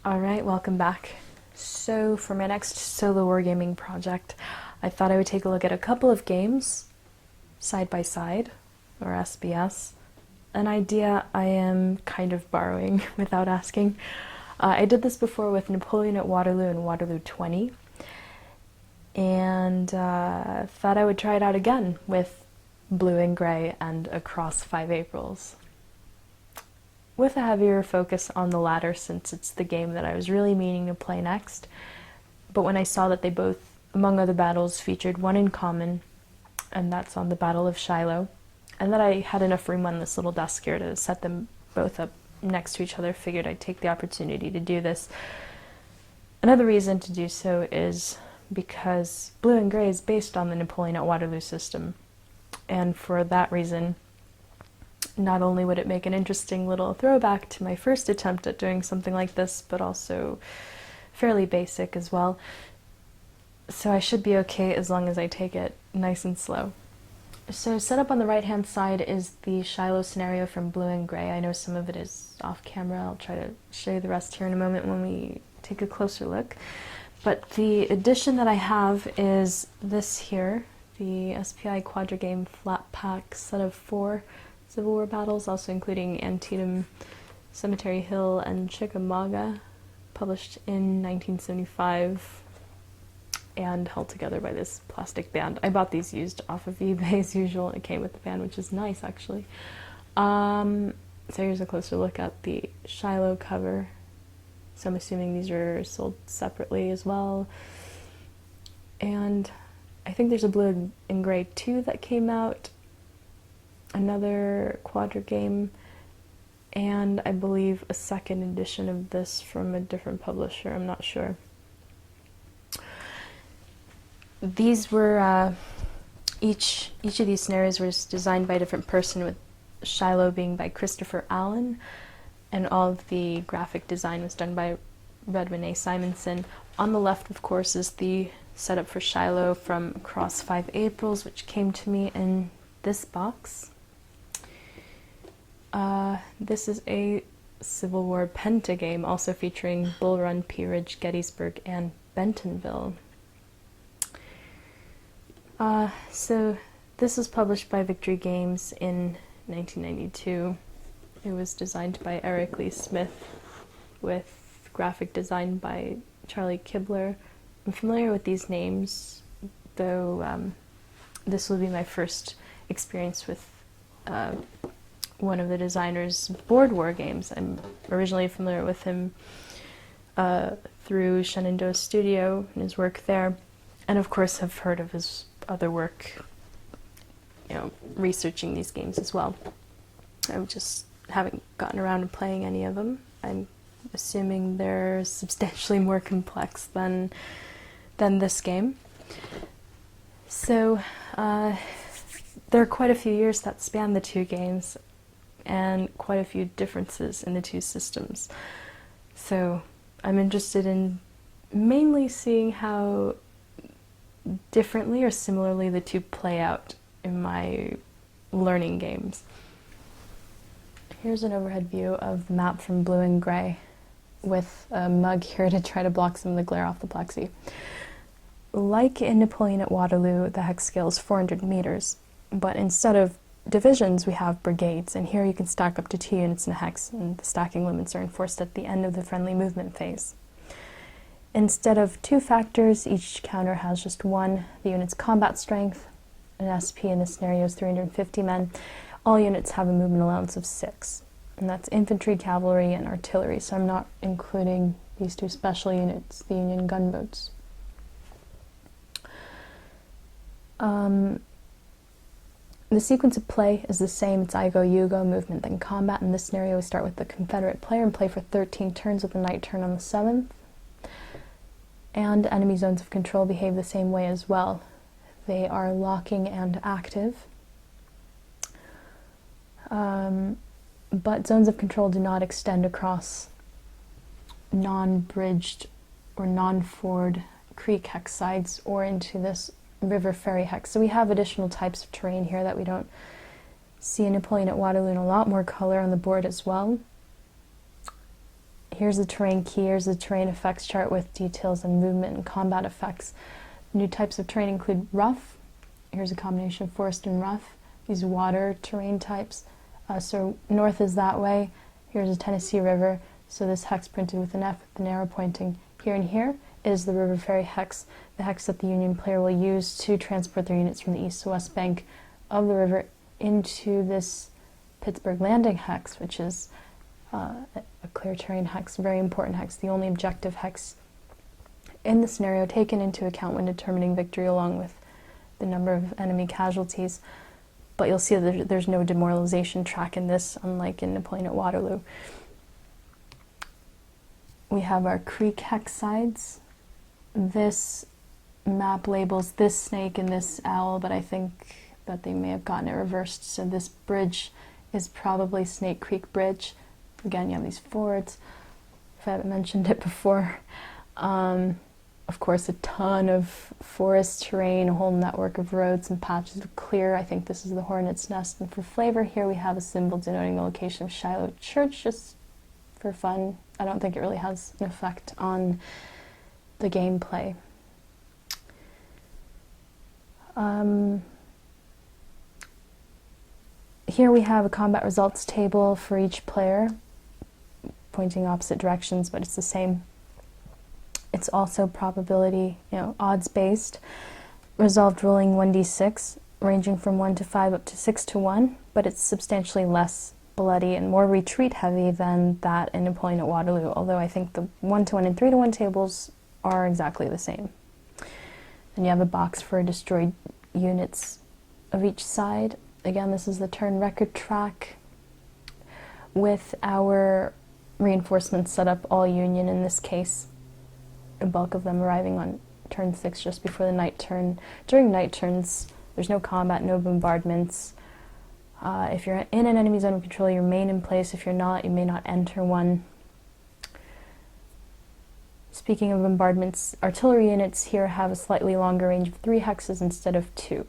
Alright, welcome back. So for my next solo wargaming project, I thought I would take a look at a couple of games, side by side, or SbS. An idea I am kind of borrowing without asking. I did this before with Napoleon at Waterloo and Waterloo 20, and thought I would try it out again with Blue and Grey and Across 5 Aprils, with a heavier focus on the latter since it's the game that I was really meaning to play next. But when I saw that they both, among other battles, featured one in common, and that's on the Battle of Shiloh, and that I had enough room on this little desk here to set them both up next to each other, figured I'd take the opportunity to do this. Another reason to do so is because Blue and Grey is based on the Napoleon at Waterloo system, and for that reason, not only would it make an interesting little throwback to my first attempt at doing something like this, but also fairly basic as well. So I should be okay as long as I take it nice and slow. So set up on the right-hand side is the Shiloh scenario from Blue and Grey. I know some of it is off camera. I'll try to show you the rest here in a moment when we take a closer look. But the addition that I have is this here, the SPI Quadra Game Flat Pack set of 4 Civil War battles, also including Antietam, Cemetery Hill, and Chickamauga, published in 1975 and held together by this plastic band. I bought these used off of eBay as usual, and it came with the band, which is nice actually. So here's a closer look at the Shiloh cover. So I'm assuming these are sold separately as well. And I think there's a Blue and Grey 2 that came out, another Quadra game, and I believe a second edition of this from a different publisher, I'm not sure. These were, each of these scenarios was designed by a different person, with Shiloh being by Christopher Allen, and all of the graphic design was done by Redmond A. Simonson. On the left, of course, is the setup for Shiloh from Across 5 Aprils, which came to me in this box. This is a Civil War Penta game, also featuring Bull Run, Pea Ridge, Gettysburg, and Bentonville. So this was published by Victory Games in 1992. It was designed by Eric Lee Smith with graphic design by Charlie Kibler. I'm familiar with these names, though this will be my first experience with one of the designer's board war games. I'm originally familiar with him through Shenandoah Studio and his work there, and of course have heard of his other work, researching these games as well. I just haven't gotten around to playing any of them. I'm assuming they're substantially more complex than this game. So there are quite a few years that span the two games, and quite a few differences in the two systems. So I'm interested in mainly seeing how differently or similarly the two play out in my learning games. Here's an overhead view of the map from Blue and Grey, with a mug here to try to block some of the glare off the plexi. Like in Napoleon at Waterloo, the hex scale is 400 meters, but instead of divisions we have brigades, and here you can stack up to 2 units in a hex, and the stacking limits are enforced at the end of the friendly movement phase. Instead of 2 factors, each counter has just 1. The unit's combat strength, an SP in this scenario is 350 men. All units have a movement allowance of 6, and that's infantry, cavalry, and artillery, so I'm not including these 2 special units, the Union gunboats. The sequence of play is the same. It's I go, you go, movement, then combat. In this scenario, we start with the Confederate player and play for 13 turns with a night turn on the 7th. And enemy zones of control behave the same way as well. They are locking and active. But zones of control do not extend across non-bridged or non-ford creek hex sides or into this river ferry hex. So we have additional types of terrain here that we don't see in Napoleon at Waterloo, and a lot more color on the board as well. Here's the terrain key, here's the terrain effects chart with details on movement and combat effects. New types of terrain include rough. Here's a combination of forest and rough. These water terrain types. So north is that way. Here's the Tennessee River. So this hex printed with an F with an arrow pointing here and here is the River Ferry hex, the hex that the Union player will use to transport their units from the east to west bank of the river into this Pittsburgh Landing hex, which is a clear terrain hex, a very important hex, the only objective hex in the scenario taken into account when determining victory along with the number of enemy casualties. But you'll see that there's no demoralization track in this, unlike in Napoleon at Waterloo. We have our creek hex sides. This map labels this snake and this owl, but I think that they may have gotten it reversed. So this bridge is probably Snake Creek Bridge. Again, you have these fords, if I haven't mentioned it before. Of course, a ton of forest terrain, a whole network of roads and patches of clear. I think this is the Hornet's Nest. And for flavor, here we have a symbol denoting the location of Shiloh Church, just for fun. I don't think it really has an effect on the gameplay. Here we have a combat results table for each player, pointing opposite directions, but it's the same. It's also probability, odds-based, resolved rolling 1d6, ranging from 1 to 5 up to 6 to 1, but it's substantially less bloody and more retreat-heavy than that in Napoleon at Waterloo, although I think the 1 to 1 and 3 to 1 tables are exactly the same. Then you have a box for destroyed units of each side. Again, this is the turn record track with our reinforcements set up all Union in this case. A bulk of them arriving on turn 6 just before the night turn. During night turns, there's no combat, no bombardments. If you're in an enemy zone of control, you remain in place. If you're not, you may not enter one. Speaking of bombardments, artillery units here have a slightly longer range of 3 hexes instead of 2.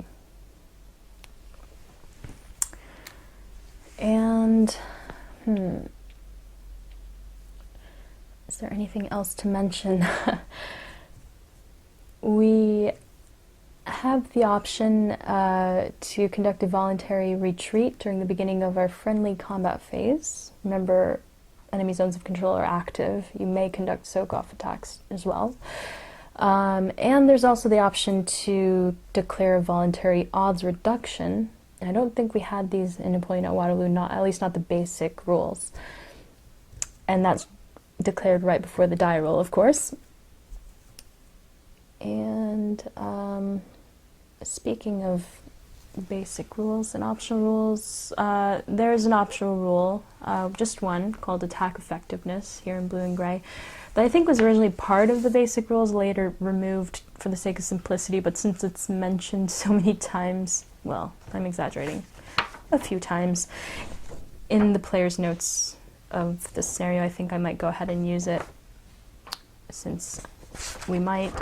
And, is there anything else to mention? We have the option to conduct a voluntary retreat during the beginning of our friendly combat phase. Remember, enemy zones of control are active. You may conduct soak-off attacks as well. And there's also the option to declare a voluntary odds reduction. I don't think we had these in Napoleon at Waterloo, at least not the basic rules. And that's declared right before the die roll, of course. And speaking of basic rules and optional rules, there's an optional rule, just one, called attack effectiveness here in blue and gray, that I think was originally part of the basic rules, later removed for the sake of simplicity, but since it's mentioned so many times, well, I'm exaggerating, a few times in the player's notes of the scenario, I think I might go ahead and use it, since we might,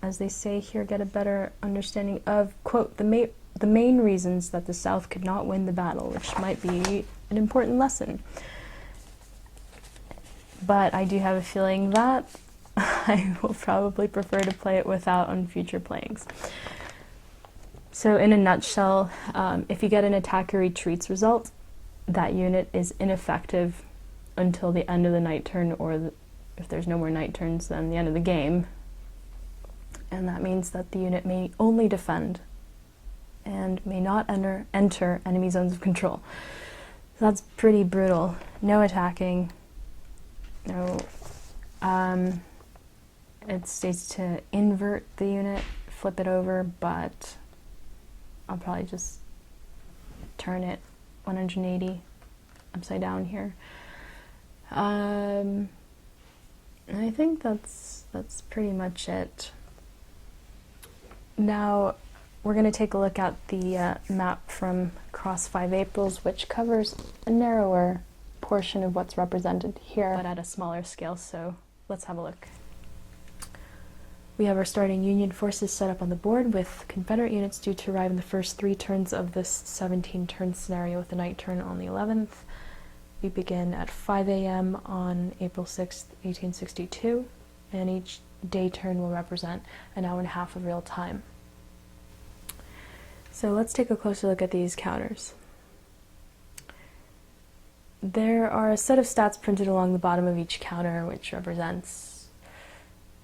as they say here, get a better understanding of, quote, the main reasons that the South could not win the battle, which might be an important lesson. But I do have a feeling that I will probably prefer to play it without on future playings. So in a nutshell, if you get an attack or retreats result, that unit is ineffective until the end of the night turn, or if there's no more night turns, then the end of the game. And that means that the unit may only defend and may not enter enemy zones of control. So that's pretty brutal. No attacking. No. It states to invert the unit, flip it over, but I'll probably just turn it 180 upside down here. And I think that's pretty much it. Now we're going to take a look at the map from Across 5 Aprils, which covers a narrower portion of what's represented here, but at a smaller scale, so let's have a look. We have our starting Union forces set up on the board, with Confederate units due to arrive in the first 3 turns of this 17-turn scenario, with the night turn on the 11th. We begin at 5 a.m. on April 6th, 1862, and each day turn will represent an hour and a half of real time. So let's take a closer look at these counters. There are a set of stats printed along the bottom of each counter, which represents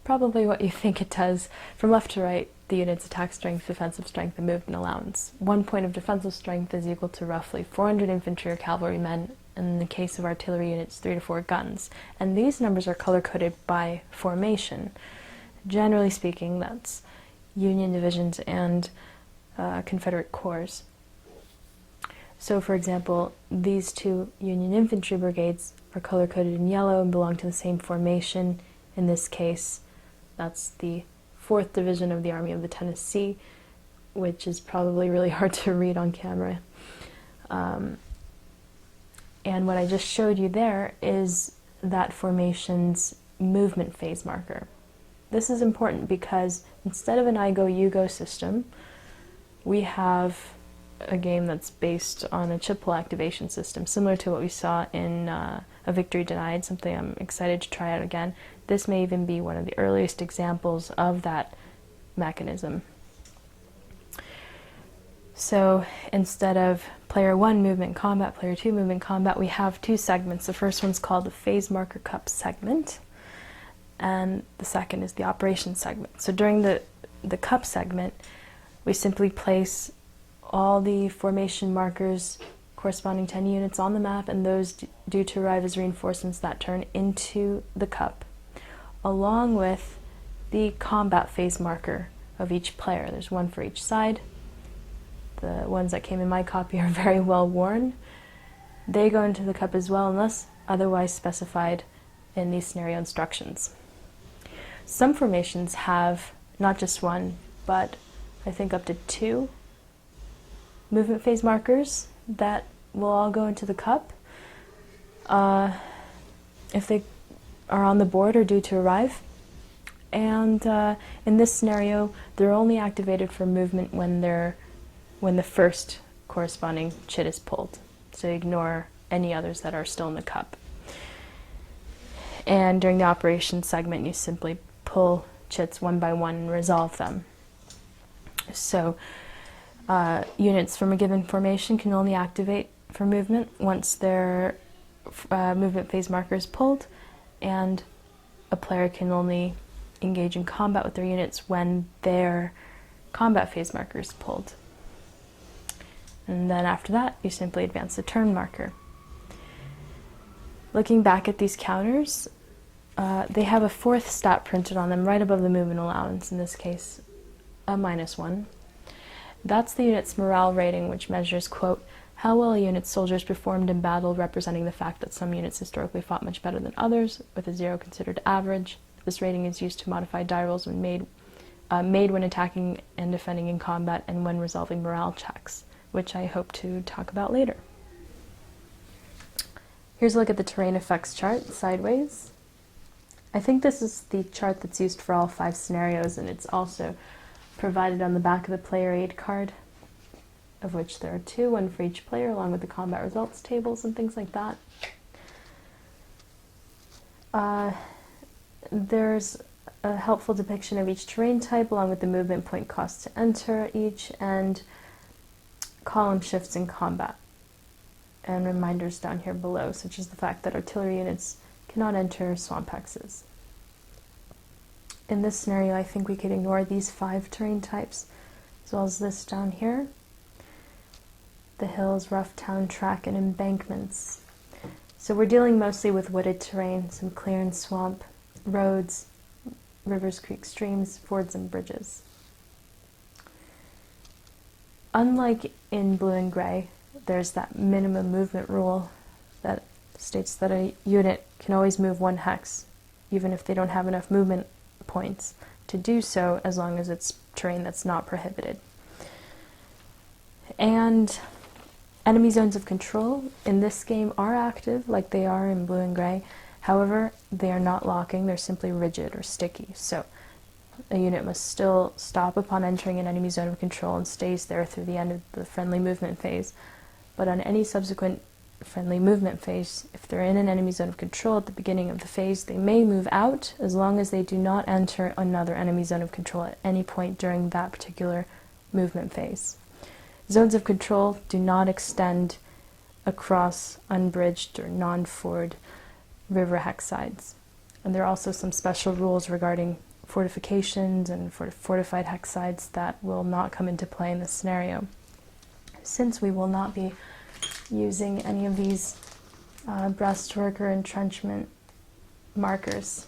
probably what you think it does. From left to right, the unit's attack strength, defensive strength, and movement allowance. 1 point of defensive strength is equal to roughly 400 infantry or cavalrymen, and in the case of artillery units, 3 to 4 guns. And these numbers are color-coded by formation. Generally speaking, that's Union divisions and Confederate corps. So, for example, these two Union infantry brigades are color-coded in yellow and belong to the same formation. In this case, that's the 4th Division of the Army of the Tennessee, which is probably really hard to read on camera. And what I just showed you there is that formation's movement phase marker. This is important because instead of an I go, you go system, we have a game that's based on a chip pull activation system, similar to what we saw in A Victory Denied, something I'm excited to try out again. This may even be one of the earliest examples of that mechanism. So instead of player 1 movement combat, player 2 movement combat, we have 2 segments. The first one's called the phase marker cup segment, and the second is the operations segment. So during the cup segment, we simply place all the formation markers corresponding to any units on the map and those due to arrive as reinforcements that turn into the cup, along with the combat phase marker of each player. There's one for each side. The ones that came in my copy are very well worn. They go into the cup as well unless otherwise specified in these scenario instructions. Some formations have not just one, but I think up to 2 movement phase markers that will all go into the cup if they are on the board or due to arrive. And in this scenario, they're only activated for movement when the first corresponding chit is pulled. So ignore any others that are still in the cup. And during the operations segment, you simply pull chits one by one and resolve them. So units from a given formation can only activate for movement once their movement phase marker is pulled, and a player can only engage in combat with their units when their combat phase marker is pulled. And then after that, you simply advance the turn marker. Looking back at these counters, they have a 4th stat printed on them right above the movement allowance, in this case a -1. That's the unit's morale rating, which measures, quote, how well a unit's soldiers performed in battle, representing the fact that some units historically fought much better than others, with a 0 considered average. This rating is used to modify die rolls when made when attacking and defending in combat and when resolving morale checks, which I hope to talk about later. Here's a look at the terrain effects chart, sideways. I think this is the chart that's used for all 5 scenarios, and it's also provided on the back of the player aid card, of which there are 2, one for each player, along with the combat results tables and things like that. There's a helpful depiction of each terrain type, along with the movement point cost to enter each, and column shifts in combat, and reminders down here below, such as the fact that artillery units cannot enter swamp hexes. In this scenario, I think we could ignore these 5 terrain types, as well as this down here. The hills, rough town track, and embankments. So we're dealing mostly with wooded terrain, some clear and swamp, roads, rivers, creeks, streams, fords, and bridges. Unlike in blue and gray, there's that minimum movement rule that states that a unit can always move 1 hex, even if they don't have enough movement points to do so, as long as it's terrain that's not prohibited. And enemy zones of control in this game are active, like they are in blue and gray. However, they are not locking, they're simply rigid or sticky. So a unit must still stop upon entering an enemy zone of control and stays there through the end of the friendly movement phase. But on any subsequent friendly movement phase. If they're in an enemy zone of control at the beginning of the phase, they may move out as long as they do not enter another enemy zone of control at any point during that particular movement phase. Zones of control do not extend across unbridged or non-ford river hex sides. And there are also some special rules regarding fortifications and fortified hex sides that will not come into play in this scenario. Since we will not be using any of these breastwork or entrenchment markers.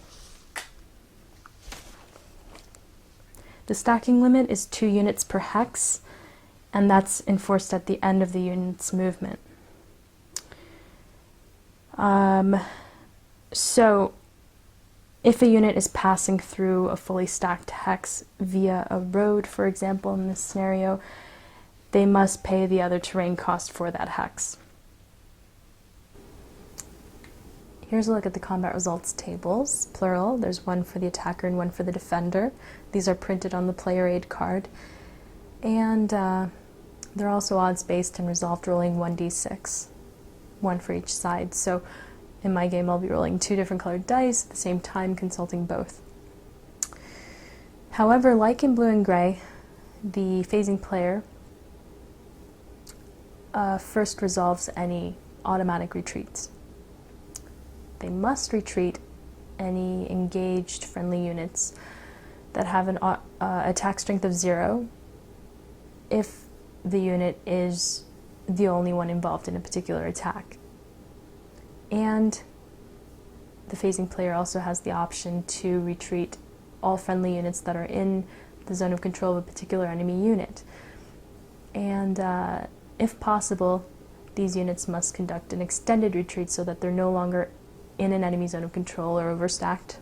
The stacking limit is 2 units per hex, and that's enforced at the end of the unit's movement. So if a unit is passing through a fully stacked hex via a road, for example, in this scenario, they must pay the other terrain cost for that hex. Here's a look at the combat results tables, plural. There's one for the attacker and one for the defender. These are printed on the player aid card. And they're also odds-based and resolved, rolling 1d6, one for each side. So in my game, I'll be rolling 2 different colored dice at the same time, consulting both. However, like in blue and gray, the phasing player first resolves any automatic retreats. They must retreat any engaged friendly units that have an attack strength of 0 if the unit is the only one involved in a particular attack. And the phasing player also has the option to retreat all friendly units that are in the zone of control of a particular enemy unit. And if possible, these units must conduct an extended retreat so that they're no longer in an enemy zone of control or overstacked.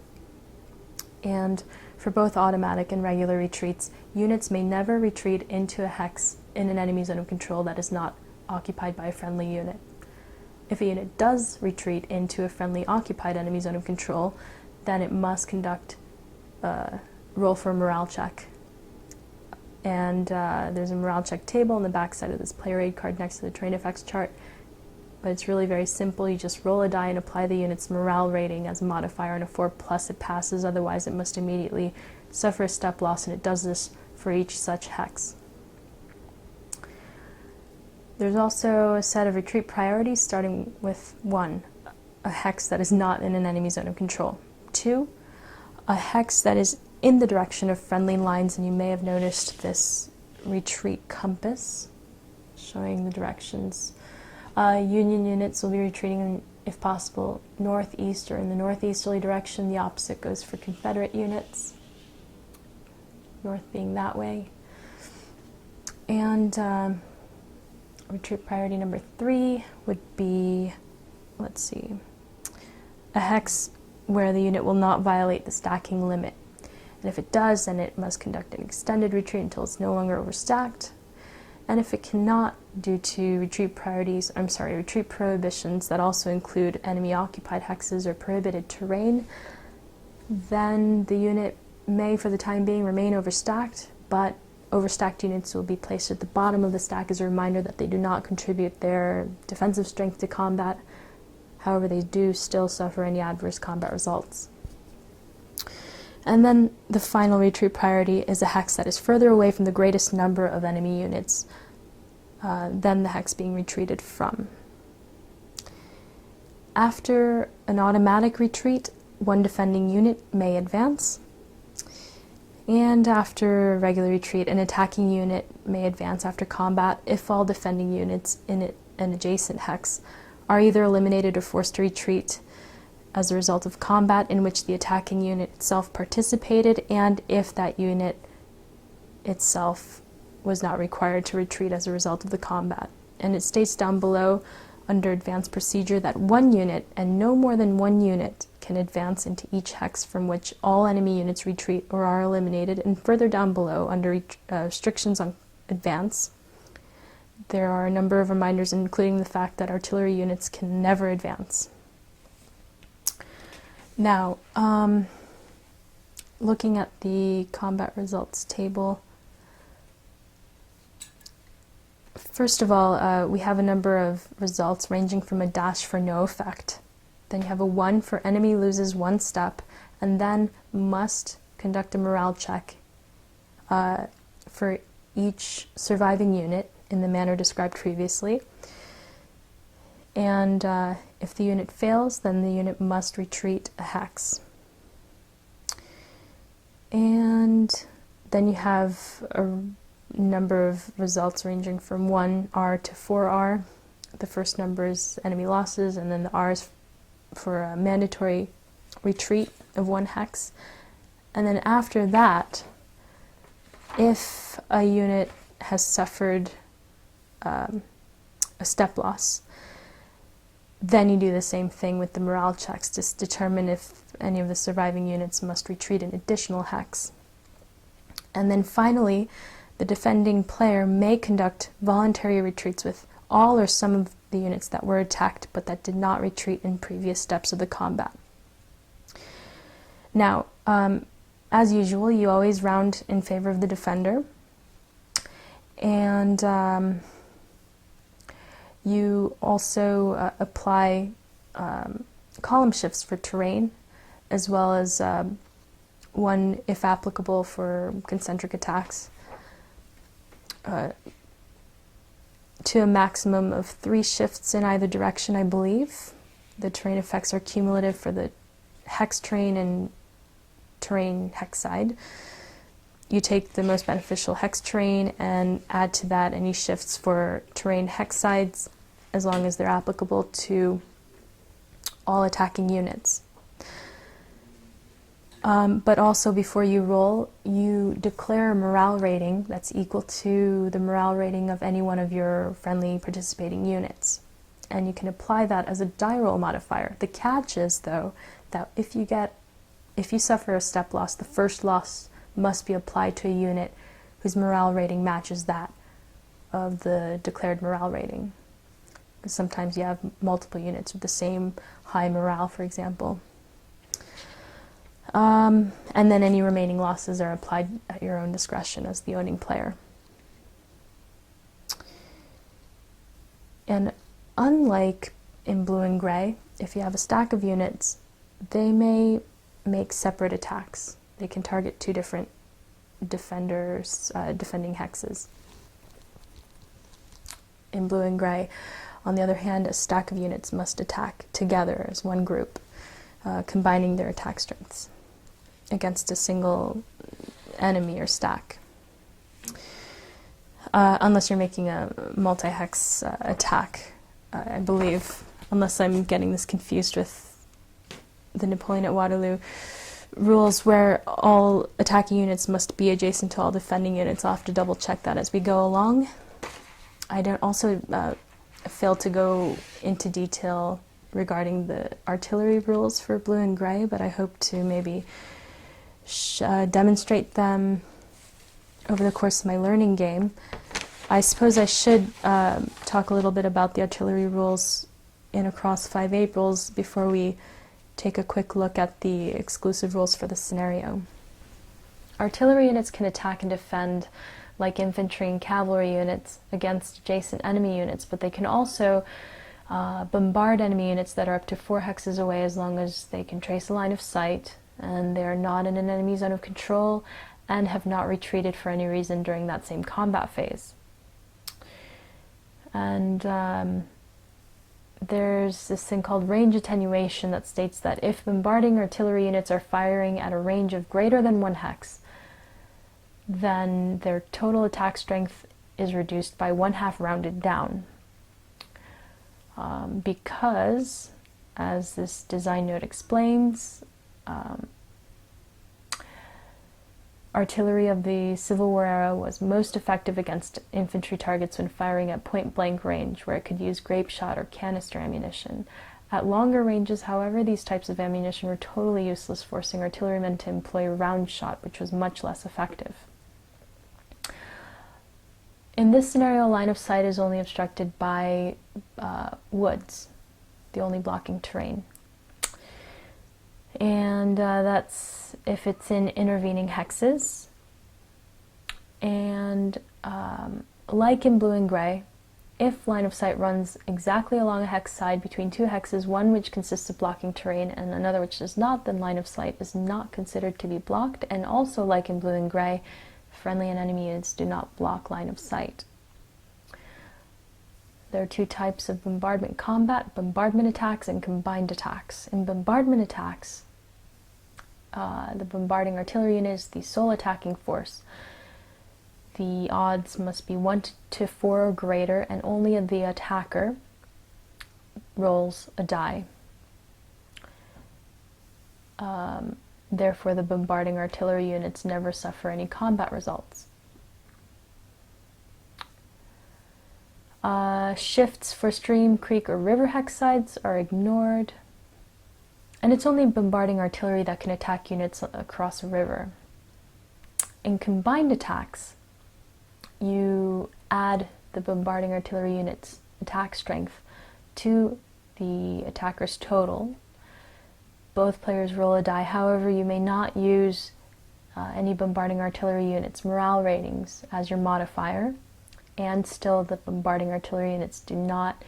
And for both automatic and regular retreats, units may never retreat into a hex in an enemy zone of control that is not occupied by a friendly unit. If a unit does retreat into a friendly occupied enemy zone of control, then it must conduct a roll for a morale check. And there's a morale check table on the back side of this player aid card next to the terrain effects chart. But it's really very simple. You just roll a die and apply the unit's morale rating as a modifier, and a 4+ it passes, otherwise it must immediately suffer a step loss, and it does this for each such hex. There's also a set of retreat priorities, starting with 1, a hex that is not in an enemy zone of control. 2, a hex that is in the direction of friendly lines, and you may have noticed this retreat compass showing the directions. Union units will be retreating, if possible, northeast or in the northeasterly direction. The opposite goes for Confederate units, north being that way. And retreat priority number 3 would be, let's see, a hex where the unit will not violate the stacking limit. And if it does, then it must conduct an extended retreat until it's no longer overstacked. And if it cannot, due to retreat prohibitions that also include enemy-occupied hexes or prohibited terrain, then the unit may, for the time being, remain overstacked, but overstacked units will be placed at the bottom of the stack as a reminder that they do not contribute their defensive strength to combat. However, they do still suffer any adverse combat results. And then the final retreat priority is a hex that is further away from the greatest number of enemy units than the hex being retreated from. After an automatic retreat, 1 defending unit may advance. And after a regular retreat, an attacking unit may advance after combat if all defending units in an adjacent hex are either eliminated or forced to retreat as a result of combat in which the attacking unit itself participated, and if that unit itself was not required to retreat as a result of the combat. And it states down below under advanced procedure that 1 unit and no more than 1 unit can advance into each hex from which all enemy units retreat or are eliminated. And further down below under restrictions on advance, there are a number of reminders, including the fact that artillery units can never advance. Now, looking at the combat results table, First of all, we have a number of results ranging from a dash for no effect. Then you have a 1 for enemy loses 1 step, and then must conduct a morale check for each surviving unit in the manner described previously. And if the unit fails, then the unit must retreat a hex. And then you have a number of results ranging from 1R to 4R. The first number is enemy losses, and then the R is for a mandatory retreat of 1 hex. And then after that, if a unit has suffered a step loss, then you do the same thing with the morale checks to determine if any of the surviving units must retreat an additional hex. And then finally, the defending player may conduct voluntary retreats with all or some of the units that were attacked but that did not retreat in previous steps of the combat. Now, as usual, you always round in favor of the defender, and you also apply column shifts for terrain, as well as one, if applicable, for concentric attacks, to a maximum of 3 shifts in either direction, I believe. The terrain effects are cumulative for the hex terrain and terrain hex side. You take the most beneficial hex terrain and add to that any shifts for terrain hex sides, as long as they're applicable to all attacking units. But also, before you roll, you declare a morale rating that's equal to the morale rating of any one of your friendly participating units. And you can apply that as a die roll modifier. The catch is, though, that if you suffer a step loss, the first loss must be applied to a unit whose morale rating matches that of the declared morale rating. Because sometimes you have multiple units with the same high morale, for example. And then any remaining losses are applied at your own discretion as the owning player. And unlike in blue and gray, if you have a stack of units, they may make separate attacks. They can target 2 different defenders, defending hexes. In blue and gray, on the other hand, a stack of units must attack together as one group, combining their attack strengths against a single enemy or stack. Unless you're making a multi-hex attack, I believe, unless I'm getting this confused with the Napoleon at Waterloo rules where all attacking units must be adjacent to all defending units. I'll have to double check that as we go along. I don't also fail to go into detail regarding the artillery rules for blue and gray, but I hope to maybe demonstrate them over the course of my learning game. I suppose I should talk a little bit about the artillery rules in Across 5 Aprils before we take a quick look at the exclusive rules for the scenario. Artillery units can attack and defend like infantry and cavalry units against adjacent enemy units, but they can also bombard enemy units that are up to 4 hexes away as long as they can trace a line of sight and they are not in an enemy zone of control and have not retreated for any reason during that same combat phase. And there's this thing called range attenuation that states that if bombarding artillery units are firing at a range of greater than 1 hex, then their total attack strength is reduced by 1/2 rounded down. Because, as this design note explains, artillery of the Civil War era was most effective against infantry targets when firing at point-blank range, where it could use grape shot or canister ammunition. At longer ranges, however, these types of ammunition were totally useless, forcing artillerymen to employ round shot, which was much less effective. In this scenario, line of sight is only obstructed by woods, the only blocking terrain. And that's if it's in intervening hexes. And like in blue and gray, if line of sight runs exactly along a hex side between two hexes, one which consists of blocking terrain and another which does not, then line of sight is not considered to be blocked. And also, like in blue and gray, friendly and enemy units do not block line of sight. There are two types of bombardment combat: bombardment attacks and combined attacks. In bombardment attacks, the bombarding artillery unit is the sole attacking force. The odds must be 1 to 4 or greater, and only the attacker rolls a die. Therefore, the bombarding artillery units never suffer any combat results. Shifts for stream, creek, or river hex sides are ignored. And it's only bombarding artillery that can attack units across a river. In combined attacks, you add the bombarding artillery unit's attack strength to the attacker's total. Both players roll a die. However, you may not use any bombarding artillery unit's morale ratings as your modifier, and still the bombarding artillery units do not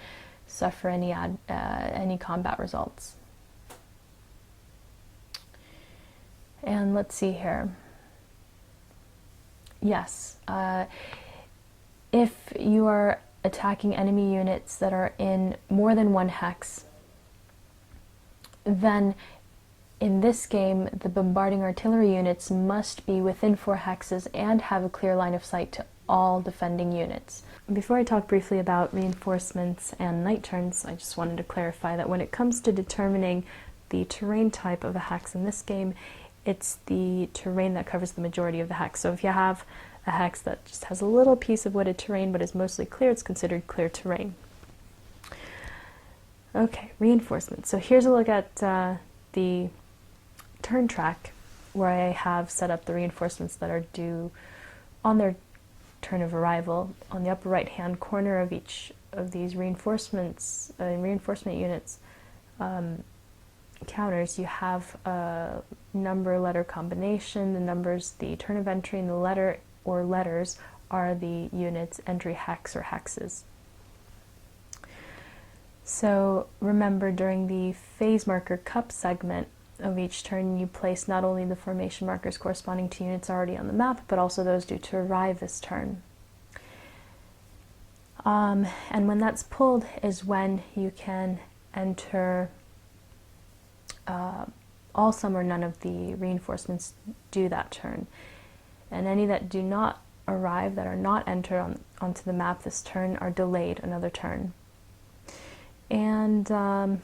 suffer any combat results. And let's see here. Yes, if you are attacking enemy units that are in more than one hex, then in this game the bombarding artillery units must be within 4 hexes and have a clear line of sight to all defending units. Before I talk briefly about reinforcements and night turns, I just wanted to clarify that when it comes to determining the terrain type of a hex in this game, it's the terrain that covers the majority of the hex. So if you have a hex that just has a little piece of wooded terrain but is mostly clear, it's considered clear terrain. Okay, reinforcements. So here's a look at the turn track where I have set up the reinforcements that are due on their turn of arrival. On the upper right hand corner of each of these reinforcements, reinforcement units counters, you have a number letter combination. The numbers, the turn of entry, and the letter or letters are the unit's entry hex or hexes. So remember, during the phase marker cup segment of each turn, you place not only the formation markers corresponding to units already on the map, but also those due to arrive this turn. And when that's pulled is when you can enter all, some, or none of the reinforcements due that turn. And any that do not arrive, that are not entered onto the map this turn, are delayed another turn. And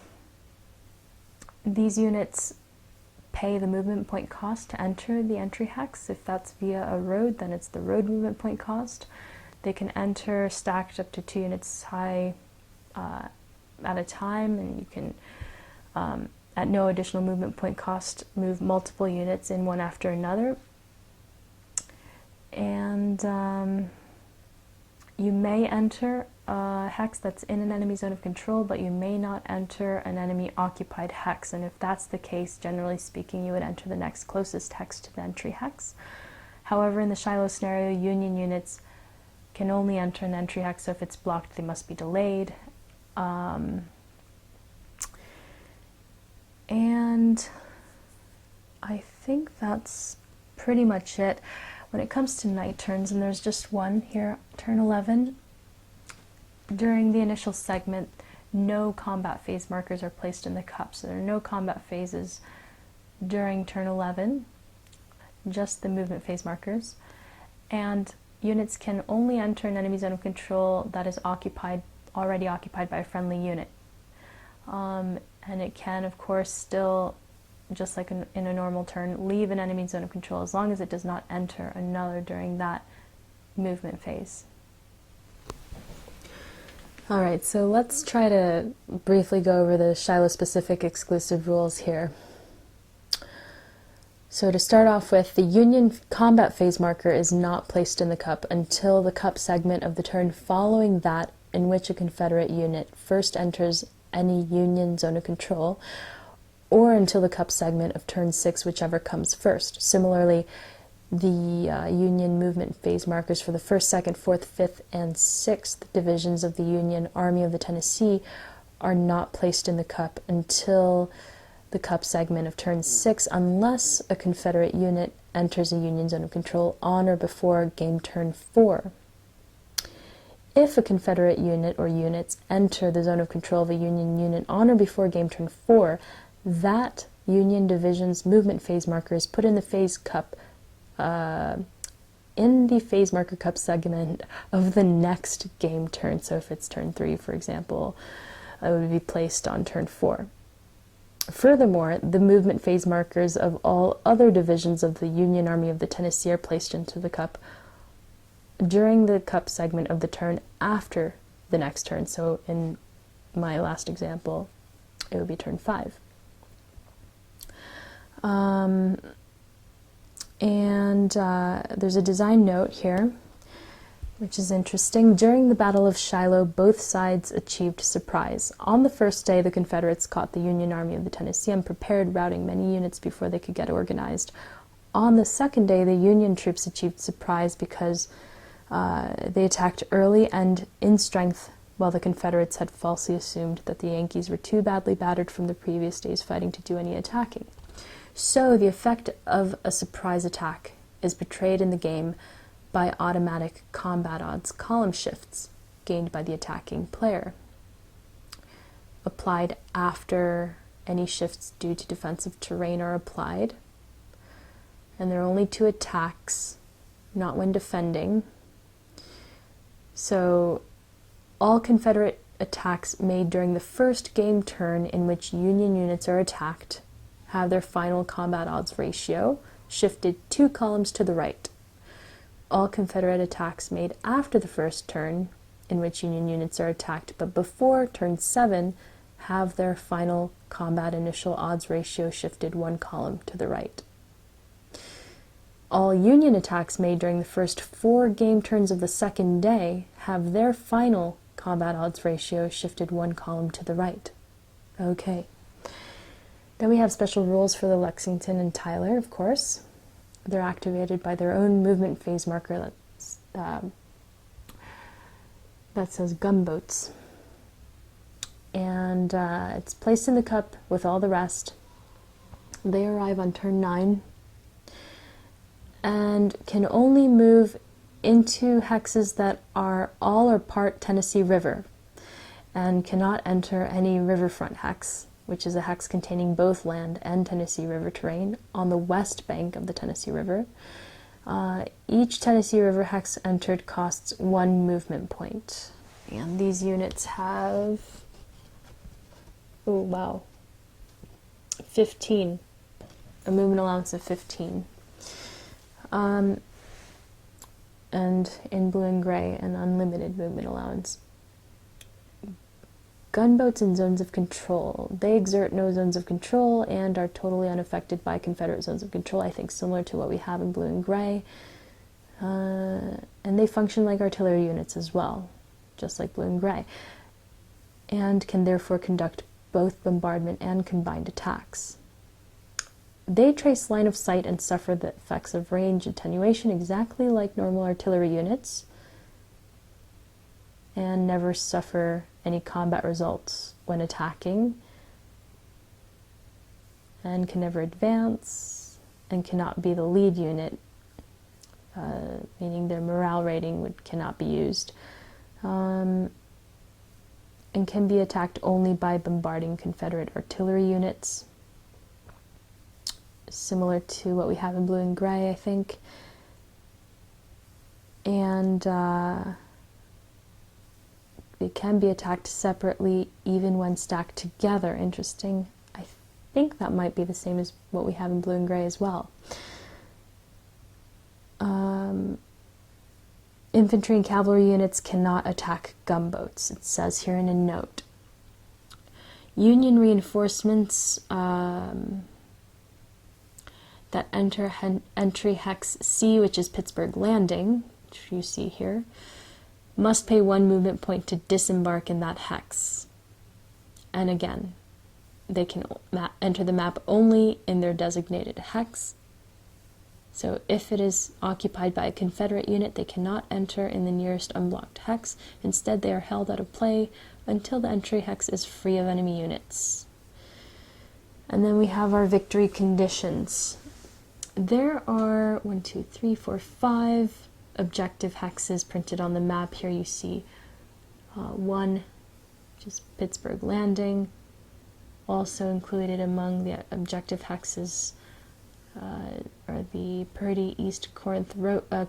these units pay the movement point cost to enter the entry hex. If that's via a road, then it's the road movement point cost. They can enter stacked up to 2 units high at a time, and you can, at no additional movement point cost, move multiple units in one after another. And you may enter a hex that's in an enemy zone of control, but you may not enter an enemy occupied hex. And if that's the case, generally speaking, you would enter the next closest hex to the entry hex. However, in the Shiloh scenario, Union units can only enter an entry hex, so if it's blocked, they must be delayed. And I think that's pretty much it. When it comes to night turns, and there's just one here, turn 11, during the initial segment, no combat phase markers are placed in the cup, so there are no combat phases during turn 11, just the movement phase markers. And units can only enter an enemy zone of control that is already occupied by a friendly unit. And it can, of course, still, just like in a normal turn, leave an enemy zone of control as long as it does not enter another during that movement phase. Alright, so let's try to briefly go over the Shiloh-specific exclusive rules here. So to start off with, the Union combat phase marker is not placed in the cup until the cup segment of the turn following that in which a Confederate unit first enters any Union zone of control, or until the cup segment of turn 6, whichever comes first. Similarly, the Union movement phase markers for the 1st, 2nd, 4th, 5th, and 6th divisions of the Union Army of the Tennessee are not placed in the cup until the cup segment of turn 6, unless a Confederate unit enters a Union zone of control on or before game turn 4. If a Confederate unit or units enter the zone of control of a Union unit on or before game turn 4, that Union division's movement phase marker is put in the phase cup, in the phase marker cup segment of the next game turn. So if it's turn 3, for example, it would be placed on turn 4. Furthermore, the movement phase markers of all other divisions of the Union Army of the Tennessee are placed into the cup during the cup segment of the turn after the next turn. So in my last example, it would be turn 5. There's a design note here, which is interesting. During the Battle of Shiloh, both sides achieved surprise. On the first day, the Confederates caught the Union Army of the Tennessee unprepared, routing many units before they could get organized. On the second day, the Union troops achieved surprise because they attacked early and in strength, while the Confederates had falsely assumed that the Yankees were too badly battered from the previous day's fighting to do any attacking. So the effect of a surprise attack is portrayed in the game by automatic combat odds column shifts gained by the attacking player, applied after any shifts due to defensive terrain are applied. And there are only 2 attacks, not when defending. So all Confederate attacks made during the first game turn in which Union units are attacked have their final combat odds ratio shifted 2 columns to the right. All Confederate attacks made after the first turn in which Union units are attacked but before turn 7 have their final combat initial odds ratio shifted 1 column to the right. All Union attacks made during the first 4 game turns of the second day have their final combat odds ratio shifted 1 column to the right. Okay. Then we have special rules for the Lexington and Tyler, of course. They're activated by their own movement phase marker that says gunboats. And it's placed in the cup with all the rest. They arrive on turn 9 and can only move into hexes that are all or part Tennessee River and cannot enter any riverfront hex, which is a hex containing both land and Tennessee River terrain on the west bank of the Tennessee River. Each Tennessee River hex entered costs 1 movement point. And these units have, 15, a movement allowance of 15. And in blue and gray, an unlimited movement allowance. Gunboats in zones of control. They exert no zones of control and are totally unaffected by Confederate zones of control, I think similar to what we have in blue and gray. And they function like artillery units as well, just like blue and gray, and can therefore conduct both bombardment and combined attacks. They trace line of sight and suffer the effects of range attenuation exactly like normal artillery units, and never suffer any combat results when attacking, and can never advance, and cannot be the lead unit, meaning their morale rating cannot be used, and can be attacked only by bombarding Confederate artillery units, similar to what we have in blue and gray, I think. And they can be attacked separately even when stacked together. Interesting. I think that might be the same as what we have in blue and gray as well. Infantry and cavalry units cannot attack gunboats, it says here in a note. Union reinforcements that enter entry hex C, which is Pittsburgh Landing, which you see here, must pay 1 movement point to disembark in that hex. And again, they can enter the map only in their designated hex, So if it is occupied by a Confederate unit, they cannot enter in the nearest unblocked hex. Instead, they are held out of play until the entry hex is free of enemy units. And then we have our victory conditions. There are 1, 2, 3, 4, 5 objective hexes printed on the map. Here you see one, which is Pittsburgh Landing. Also included among the objective hexes are the Purdy East Corinth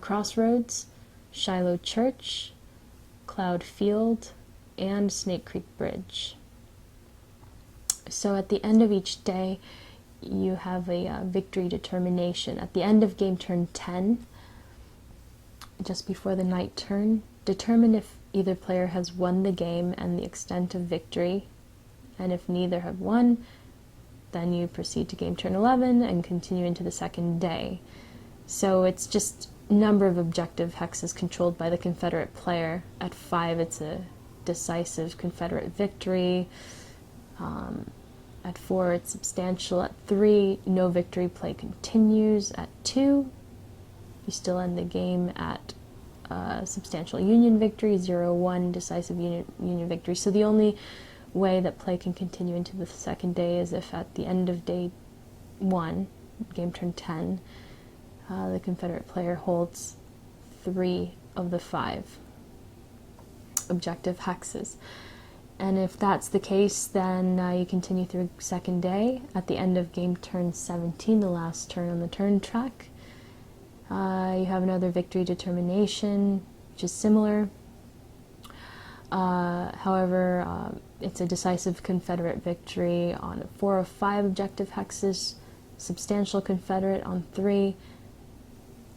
Crossroads, Shiloh Church, Cloud Field, and Snake Creek Bridge. So at the end of each day, you have a victory determination. At the end of game turn 10, just before the night turn, determine if either player has won the game and the extent of victory. And if neither have won, then you proceed to game turn 11 and continue into the second day. So it's just number of objective hexes controlled by the Confederate player. At 5, it's a decisive Confederate victory. At 4, it's substantial. At 3, no victory, play continues. At 2, you still end the game at substantial Union victory. 0, 1, decisive Union victory. So the only way that play can continue into the second day is if at the end of day 1, game turn 10, the Confederate player holds 3 of the 5 objective hexes. And if that's the case, then you continue through second day. At the end of game turn 17, the last turn on the turn track, you have another victory determination, which is similar. However, it's a decisive Confederate victory on 4 of 5 objective hexes, substantial Confederate on 3,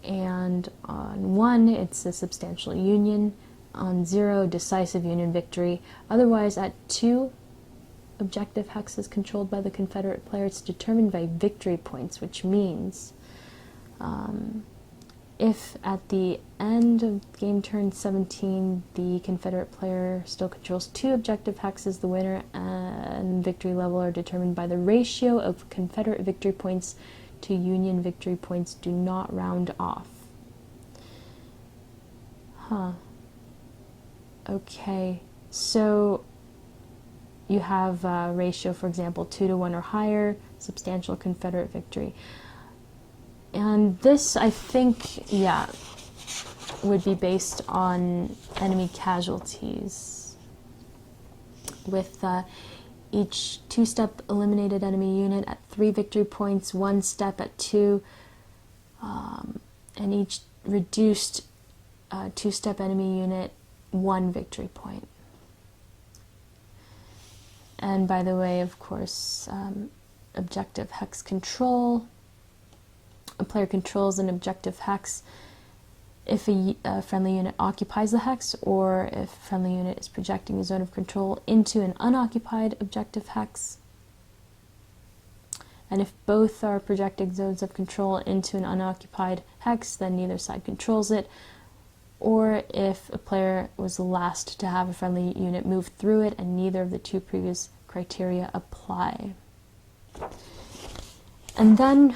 and on 1, it's a substantial Union. On 0, decisive Union victory. Otherwise, at 2 objective hexes controlled by the Confederate player, it's determined by victory points, which means if at the end of game turn 17, the Confederate player still controls 2 objective hexes, the winner and victory level are determined by the ratio of Confederate victory points to Union victory points. Do not round off. Okay, so you have a ratio, for example, 2 to 1 or higher, substantial Confederate victory. And this, I think, would be based on enemy casualties. With each 2-step eliminated enemy unit at 3 victory points, 1 step at 2, and each reduced 2-step enemy unit 1 victory point. And by the way, of course, objective hex control. A player controls an objective hex if a friendly unit occupies the hex, or if a friendly unit is projecting a zone of control into an unoccupied objective hex. And if both are projecting zones of control into an unoccupied hex, then neither side controls it. Or if a player was the last to have a friendly unit move through it and neither of the 2 previous criteria apply. And then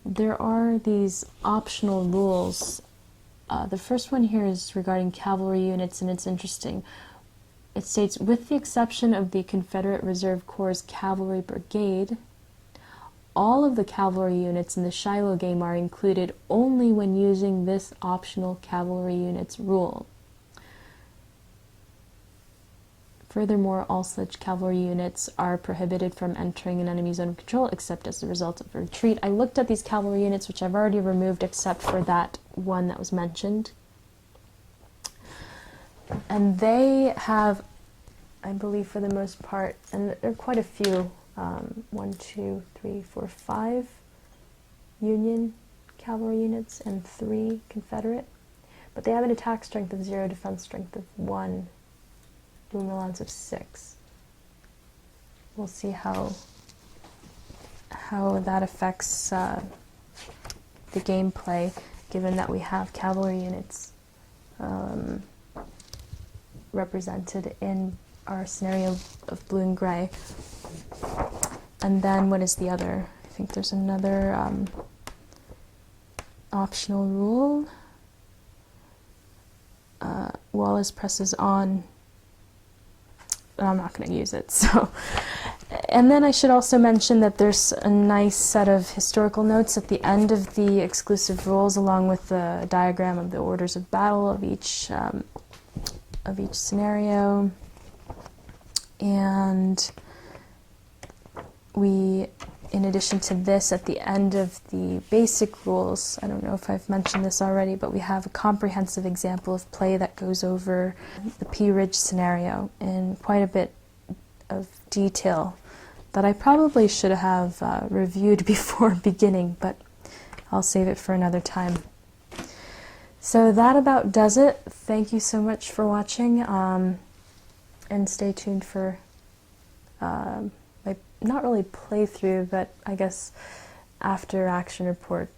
there are these optional rules. The first one here is regarding cavalry units, and it's interesting. It states, with the exception of the Confederate Reserve Corps' Cavalry Brigade, all of the cavalry units in the Shiloh game are included only when using this optional cavalry units rule. Furthermore, all such cavalry units are prohibited from entering an enemy zone of control except as a result of a retreat. I looked at these cavalry units, which I've already removed except for that one that was mentioned. And they have, I believe for the most part, and there are quite a few, 1, 2, 3, 4, 5 Union cavalry units and 3 Confederate. But they have an attack strength of 0, defense strength of 1, boom allowance of 6. We'll see how that affects the gameplay, given that we have cavalry units represented in our scenario of blue and gray. And then what is the other? I think there's another optional rule. Wallace presses on, but I'm not going to use it. So, and then I should also mention that there's a nice set of historical notes at the end of the exclusive rules, along with the diagram of the orders of battle of each scenario. And we, in addition to this, at the end of the basic rules, I don't know if I've mentioned this already, but we have a comprehensive example of play that goes over the Pea Ridge scenario in quite a bit of detail that I probably should have reviewed before beginning, but I'll save it for another time. So that about does it. Thank you so much for watching, and stay tuned for my, not really playthrough, but I guess after action report